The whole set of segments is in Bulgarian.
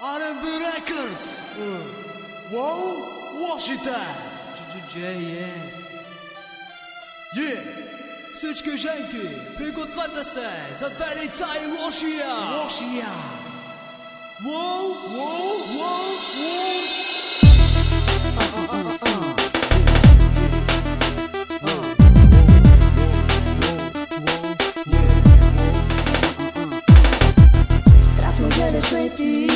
R&B Records. Wow, лошите. Всички женки, пригответе се за две лица и лошия. Воу, воу, воу, воу. Страстно гледаш ме ти,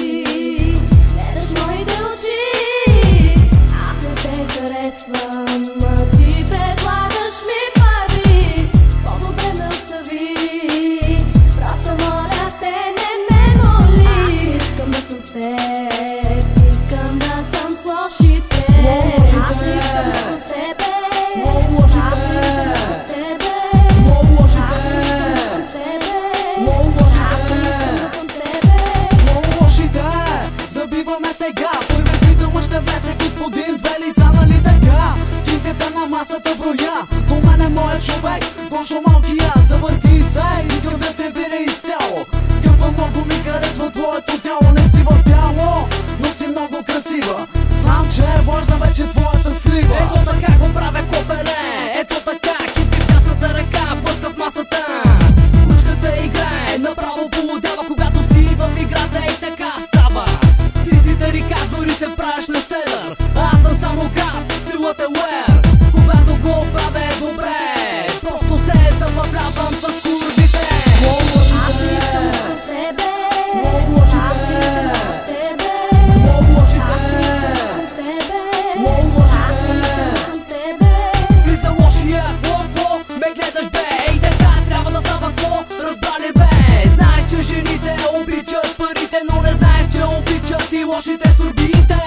гледаш моите очи. Аз не те харесвам, а ти предлагаш ми пари. По-добре ме остави, просто моля те, не ме моли. Аз искам да съм с теб, искам да съм с лошите. Аз не искам да съм с тебе, аз не искам да съм с тебе. Забиваме сега, първи питам още днес е господин, две лица, нали така? Кинтите на масата броя, до мен е моят човек, Гошо малкия, завърти се, искам да те видя изцяло. Скъпа, много ми харесва твоето тяло, не си в бяло, но си много красива. Знам, че е важна вече твоята слива. Ето така го правя, копеле, ето така, кинти в тясната ръка, пъска в масата. Кучката играе, направо полудява, когато си в играта и така става. Рика, дори се правиш на щедър, аз съм само град, стилът е уер. Когато го правя е добре, просто се забавлявам с курвите. Аз не искам да съм с тебе, аз не искам да съм с тебе, аз не искам да съм с тебе, аз не искам да съм с тебе. Влиза лошия, какво ме гледаш бе? Ей така трябва да става, какво разбрали бе? Знаеш, че жените обичат парите, но не знаеш, че обичат и лошите с турбиите.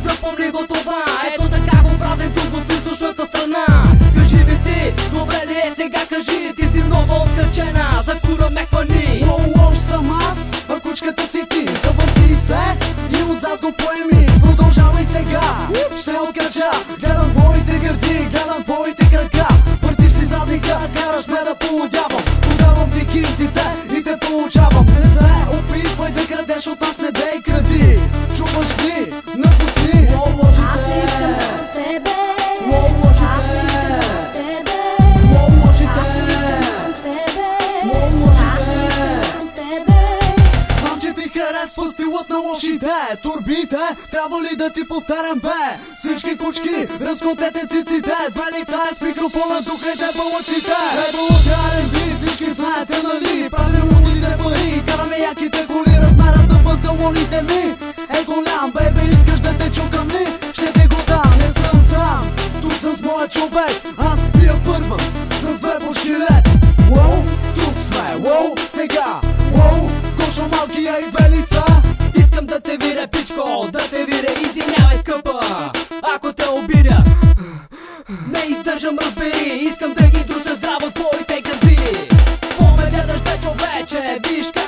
Запомни го това, ето така го правим тук в издушната страна. Кажи ми ти, добре ли е сега, кажи, ти си много откачена, за кура ме хвани. Лош съм аз, а кучката си ти, завърти се и отзад го поеми. Продължавай сега, ще откача, гледам твоите гърди, гледам твоите крака. Въртиш си задника, караш ме да полудявам. Подавам ти кинтите и те получавам. Не се опитвай да крадеш от нас, не дей кради. Чуваш ли? Напусни. Аз не искам да съм с тебе, аз не искам да съм с тебе, аз не искам да съм с тебе, аз не искам да съм с тебе. Знам, че ти харесва стилът на лошите турбите, трябва ли да ти повтарям бе? Всички кучки, разкотете циците, две лица е с микрофона, духайте балъците. Лейбълът R&B, всички знаете нали? Правим лудите пари, караме яките коли, размерът на панталоните ми е голям, бейбе, искаш да те чукам ли? Ще те го дам, не съм сам, тук съм с моя човек, аз пия първа, с две бушки лед. Уоу, тук сме, уоу, сега, уоу, Гошо малкия и две лица. Искам да те видя, пичко, да те видя, извинявай скъпа, ако те обидя. Не издържам, разбери, искам да ги друся здраво твоите гърди. Ко ме гледаш бе човече, виж как